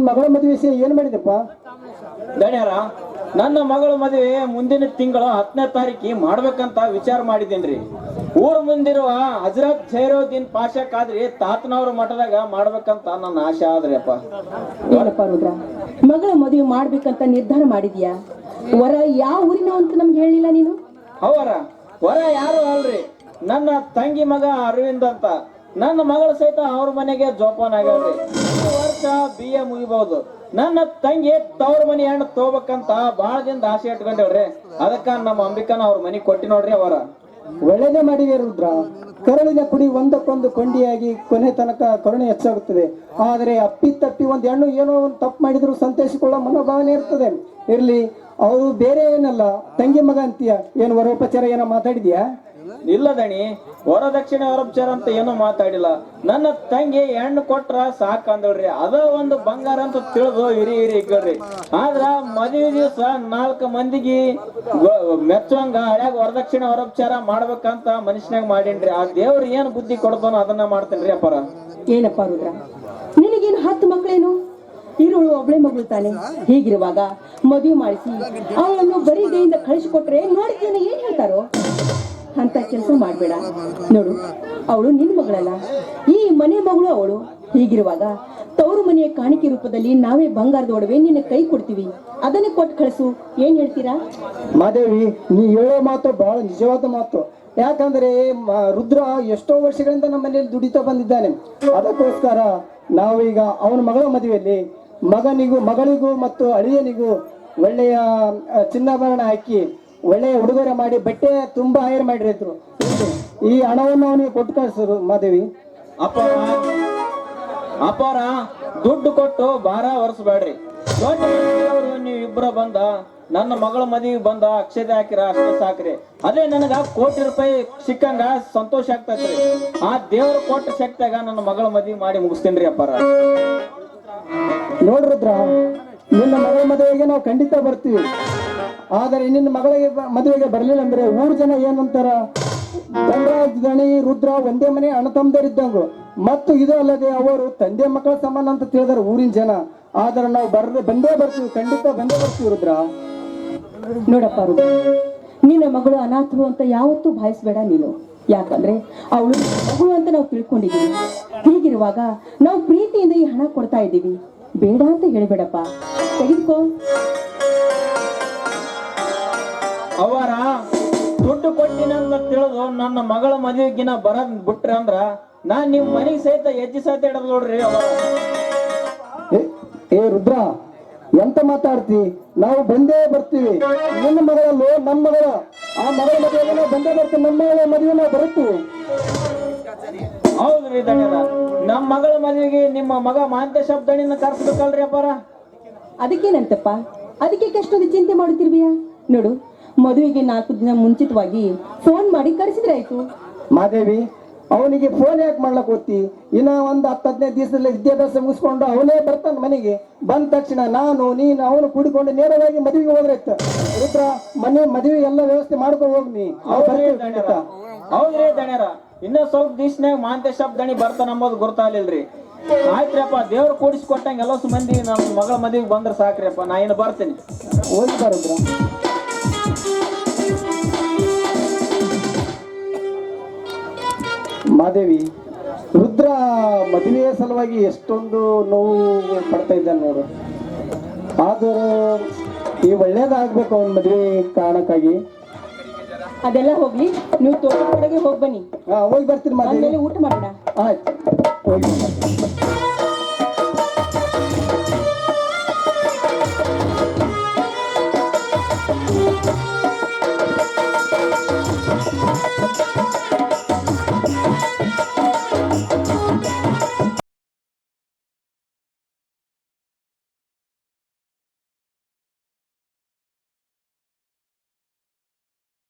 ಮಗಳ ಮದುವೆ ವಿಷಯ ಏನ್ ಮಾಡಿದಪ್ಪ? ದಣ್ಯರ, ನನ್ನ ಮಗಳ ಮದುವೆ ಮುಂದಿನ ತಿಂಗಳು 10ನೇ ತಾರೀಕಿಗೆ ಮಾಡ್ಬೇಕಂತ ವಿಚಾರ ಮಾಡಿದ್ದೇನ್ರಿ. ಊರ ಮುಂದಿರುವ ಹಜರತ್ ಜೈರುದ್ದೀನ್ ಪಾಷಾ ಕಾದ್ರಿ ತಾತನವ್ರ ಮಠದಾಗ ಮಾಡ್ಬೇಕಂತ ನನ್ನ ಆಶೆ ಆದ್ರಿ ಅಪ್ಪ. ಏನಪ್ಪ ರುದ್ರ, ಮಗಳ ಮದುವೆ ಮಾಡ್ಬೇಕಂತ ನಿರ್ಧಾರ ಮಾಡಿದ್ಯಾ? ವರ ಯಾವ ಊರಿನ ಅಂತ ನಮ್ಗೆ ಹೇಳಿಲ್ಲ ನೀನು. ಅವರ ವರ ಯಾರು ಅಲ್ರಿ, ನನ್ನ ತಂಗಿ ಮಗ ಅರವಿಂದ್ ಅಂತ. ನನ್ನ ಮಗಳ ಸಹಿತ ಅವ್ರ ಮನೆಗೆ ಜೋಪಾನ ಆಗ್ಯಾವ್ರಿ. ವರ್ಷ BA ಮುಗಿಬಹುದು. ನನ್ನ ತಂಗಿ ತವ್ರ ಮನೆ ಹೆಣ್ಣು ತಗೋಬೇಕಂತ ಬಹಳ ದಿನ ಆಸೆ ಇಟ್ಕೊಂಡೇವ್ರಿ. ಅದಕ್ಕ ನಮ್ಮ ಅಂಬಿಕಾನ ಅವ್ರ ಮನೆಗೆ ಕೊಟ್ಟಿ ನೋಡ್ರಿ. ಅವರ ಒಳ್ಳೆದೇ ಮಾಡಿದೆ ರುದ್ರ. ಕರುಳಿನ ಕುಡಿ ಒಂದಕ್ಕೊಂದು ಕೊಂಡಿಯಾಗಿ ಕೊನೆ ತನಕ ಕರುಣೆ ಹೆಚ್ಚಾಗುತ್ತದೆ. ಆದರೆ ಅಪ್ಪಿತಪ್ಪಿ ಒಂದು ಹೆಣ್ಣು ಏನೋ ಒಂದು ತಪ್ಪು ಮಾಡಿದ್ರು ಸಂತೈಸಿಕೊಳ್ಳೋ ಮನೋಭಾವನೆ ಇರ್ತದೆ. ಇರ್ಲಿ, ಅವರು ಬೇರೆ ಏನಲ್ಲ, ತಂಗಿ ಮಗ ಅಂತೀಯ. ಏನು ವರೋಪಚಾರ ಏನೋ ಮಾತಾಡಿದ್ಯಾ? ಇಲ್ಲ ದಣಿ, ವರದಕ್ಷಿಣೆ ವರೋಪಚಾರ ಅಂತ ಏನೋ ಮಾತಾಡಿಲ್ಲ. ನನ್ನ ತಂಗಿ ಹೆಣ್ಣು ಕೊಟ್ರ ಸಾಕ ಅಂದಳ್ರಿ. ಅದ ಒಂದು ಬಂಗಾರ ಅಂತ ತಿಳಿದು ಹಿರಿ ಇಕ್ಕಳ್ರಿ. ಆದ್ರ ಮದುವೆ ದಿವಸ 4 ಮಂದಿಗೆ ಮೆಚ್ಚುವಂಗ ಹಳ್ಯಾಗ ವರದಕ್ಷಿಣೆ ವರೋಪಚಾರ ಮಾಡ್ಬೇಕಂತ ಮನುಷ್ಯನಾಗ ಮಾಡೇನ್ರಿ. ಆ ದೇವ್ರು ಏನ್ ಬುದ್ಧಿ ಕೊಡ್ತಾನೋ ಅದನ್ನ ಮಾಡ್ತೇನ್ರಿ ಅಪ್ಪಾರ. ಏನಪ್ಪ ರುದ್ರ, ನಿನಗೇನು 10 ಮಕ್ಕಳೇನು? ಇರೋಳು ಒಬ್ಳೆ ಮಗಳು ತಾನೆ. ಹೀಗಿರುವಾಗ ಮದುವೆ ಮಾಡಿಸಿ ಅವಳನ್ನು ಬರಿಗೈಯಿಂದ ಕಳಿಸಿಕೊಟ್ರೆ ನೋಡ್ತೀನಿ ಏನ್ ಹೇಳ್ತಾರೋ ಅಂತ ಕೆಲಸ ಮಾಡ್ಬೇಡ. ನೋಡು, ಅವಳು ನಿನ್ನ ಮಗಳಲ್ಲ, ಈ ಮನೆ ಮಗಳು ಅವಳು. ಹೀಗಿರುವಾಗ ತವರು ಮನೆಯ ಕಾಣಿಕೆ ರೂಪದಲ್ಲಿ ನಾವೇ ಬಂಗಾರದ ಒಡವೆ ನಿನ್ನ ಕೈ ಕೊಡ್ತೀವಿ, ಅದನ್ನೇ ಕೊಟ್ಟು ಕಳಿಸು. ಏನ್ ಹೇಳ್ತೀರಾ? ಮಾದೇವಿ, ನೀ ಹೇಳೋ ಮಾತು ಬಹಳ ನಿಜವಾದ ಮಾತು. ಯಾಕಂದ್ರೆ ರುದ್ರ ಎಷ್ಟೋ ವರ್ಷಗಳಿಂದ ನಮ್ಮ ಮನೆಯಲ್ಲಿ ದುಡಿತಾ ಬಂದಿದ್ದಾನೆ. ಅದಕ್ಕೋಸ್ಕರ ನಾವೀಗ ಅವನ ಮಗಳ ಮದುವೆಯಲ್ಲಿ ಮಗಳಿಗೂ ಮತ್ತು ಅಳಿಯನಿಗೂ ಒಳ್ಳೆಯ ಚಿನ್ನಾಭರಣ ಹಾಕಿ ಒಳ್ಳೆಯ ಉಡುಗೊರೆ ಮಾಡಿ ಬಟ್ಟೆ ತುಂಬಾ ಹೈರ್ ಮಾಡಿದ್ರು. ಈ ಹಣವನ್ನು ಅವನಿಗೆ ಕೊಟ್ಟು ಕಳಿಸಿದ್ರು. ಮಾದೇವಿ, ಅಪ್ಪಾರ ದುಡ್ಡು ಕೊಟ್ಟು ಭಾರ ಹೊರಸ್ಬೇಡ್ರಿ. ನೀವು ಇಬ್ಬರ ಬಂದ ನನ್ನ ಮಗಳ ಮದುವೆ ಬಂದ ಅಕ್ಷತೆ ಹಾಕಿರ ಅಷ್ಟೇ ಸಾಕ್ರಿ. ಅದೇ ನನಗ ₹1,00,00,000 ಸಿಕ್ಕಂಗ ಸಂತೋಷ ಆಗ್ತೈತ್ರಿ. ಆ ದೇವ್ರ ಕೊಟ್ಟ ಶಕ್ತಿಯಾಗ ನನ್ನ ಮಗಳ ಮದುವೆ ಮಾಡಿ ಮುಗಿಸ್ತೇನ್ರಿ ಅಪ್ಪಾರ. ನೋಡ್ರುದ್ರ, ನಿನ್ನ ಮಗಳ ಮದುವೆಗೆ ನಾವು ಖಂಡಿತ ಬರ್ತೀವಿ. ಆದರೆ ನಿನ್ನ ಮಗಳಿಗೆ ಮದುವೆಗೆ ಬರ್ಲಿಲ್ಲ ಅಂದ್ರೆ ಊರ್ ಜನ ಏನಂತಾರ? ಗಣಿ ರುದ್ರ ಒಂದೇ ಮನೆ ಅಣ್ಣ ತಮ್ಮದರಿದ್ದಂಗು. ಮತ್ತು ಇದು ಅಲ್ಲದೆ ಅವರು ತಂದೆ ಮಕ್ಕಳ ಸಮಾನ ಅಂತ ತಿಳಿದಾರೆ ಊರಿನ ಜನ. ಆದ್ರೆ ನಾವು ಬಂದೇ ಬರ್ತೀವಿ, ಖಂಡಿತ ಬಂದೇ ಬರ್ತೀವಿ ರುದ್ರ. ನೋಡಪ್ಪ ರುದ್ರ, ನಿನ್ನ ಮಗಳು ಅನಾಥರು ಅಂತ ಯಾವತ್ತೂ ಭಾವಿಸ್ಬೇಡ ನೀನು. ಯಾಕಂದ್ರೆ ಅವಳು ಮಗಳು ಅಂತ ನಾವು ತಿಳ್ಕೊಂಡಿದ್ದೀವಿ. ಹೀಗಿರುವಾಗ ನಾವು ಪ್ರೀತಿಯಿಂದ ಈ ಹಣ ಕೊಡ್ತಾ ಇದ್ದೀವಿ, ಬೇಡ ಅಂತ ಹೇಳ್ಬೇಡಪ್ಪ, ತೆಗೆದುಕೋ. ಅವರ ದುಡ್ಡು ಕೊಟ್ಟಿನಂತ ತಿಳಿದು ನನ್ನ ಮಗಳ ಮದುವೆಗಿನ ಬರದ್ ಬಿಟ್ರಿ ಅಂದ್ರ ನಾನ್ ನಿಮ್ ಮನೆಗೆ ಸಹಿತ ಹೆಜ್ಜೆ ಸಹಿತ ಇಡದ್ ನೋಡ್ರಿ. ಏ ರುದ್ರ, ಎಂತ ಮಾತಾಡ್ತಿ? ನಾವು ಬಂದೇ ಬರ್ತೀವಿ. ನಿನ್ನ ಮಗಳಲ್ಲೂ ನಮ್ಮ ಮಗಳ, ಆ ಮಗಳ ಮದುವೆಗೆ ನಾವು ಬಂದೇ ಬರ್ತೀವಿ. ನಮ್ಮ ಮಗಳ ಮದುವೆ ನಾವು ಬರುತ್ತೀವಿ. ಹೌದ್ರಿ ದಣ್ಯರ, ನಮ್ಮ ಮಗಳ ಮದುವೆಗೆ ನಿಮ್ಮ ಮಗ ಮಾಂತೇಶ್ ದಣಿನ ಕರ್ಸ್ಬೇಕಲ್ರಿ ಅಪ್ಪಾರ. ಅದಕ್ಕೇನಂತಪ್ಪ, ಅದಕ್ಕೆ ಎಷ್ಟೊಂದು ಚಿಂತೆ ಮಾಡುತ್ತಿರ್ಬಿಯಾ? ನೋಡು, ಮದುವೆಗೆ 4 ದಿನ ಮುಂಚಿತವಾಗಿ ಫೋನ್ ಮಾಡಿ ಕರೆಸಿದ್ರೆ ಆಯ್ತು. ಮಾದೇವಿ, ಅವನಿಗೆ ಫೋನ್ ಯಾಕೆ ಮಾಡ್ಲಕ್ ಹೋಗ್ತಿ? ಇನ್ನ ಒಂದು 10-15 ದಿವಸದಲ್ಲಿ ವಿದ್ಯಾಭ್ಯಾಸ ಮುಗಿಸ್ಕೊಂಡು ಅವನೇ ಬರ್ತಾನೆ ಮನೆಗೆ. ಬಂದ ತಕ್ಷಣ ನಾನು ನೀನು ಅವನು ಕೂಡಿಕೊಂಡು ನೇರವಾಗಿ ಮದುವೆಗೆ ಹೋದ್ರಾಯ್ತು. ರುದ್ರ, ಮದುವೆ ಎಲ್ಲ ವ್ಯವಸ್ಥೆ ಮಾಡ್ಕೊಂಡು ಹೋಗ್ನಿ. ಹೌದ್ರಿ ದಣ್ಯರ, ಇನ್ನ ಸ್ವಲ್ಪ ದಿವ್ಸನಾಗ ಮಾಂತೇಶ್ ದಣಿ ಬರ್ತಾನ ಅಂಬೋದು ಗೊತ್ತಾಗ್ಲಿಲ್ರಿ. ಆಯ್ತ್ರಿಯಪ್ಪ, ದೇವ್ರು ಕೂಡಿಸ್ಕೊಟ್ಟಂಗ ಎಲ್ಲ ಮಂದಿ ನಮ್ಮ ಮಗಳ ಮದುವೆಗೆ ಬಂದ್ರೆ ಸಾಕ್ರಿಯಪ್ಪ. ನಾ ಇನ್ನು ಬರ್ತೀನಿ. ಹೋಗಿ ಬರುದ್ರ. ಮಾದೇವಿ, ರುದ್ರ ಮದುವೆಯ ಸಲುವಾಗಿ ಎಷ್ಟೊಂದು ನೋವು ಪಡ್ತಾ ಇದ್ದಾನೆ ನೋಡು. ಆದರೂ ಈ ಒಳ್ಳೇದಾಗ್ಬೇಕು ಅವನ ಮದುವೆ ಕಾರಣಕ್ಕಾಗಿ. ಅದೆಲ್ಲ ಹೋಗ್ಲಿ, ನೀವು ತೋಟದ ಕಡೆಗೆ ಹೋಗಿ ಬನ್ನಿ. ಹೋಗಿ ಬರ್ತೀನಿ ಮಾದೇವಿ. ಊಟ ಮಾಡೋಣ. ಆಯ್ತು, ಹೋಗಿ.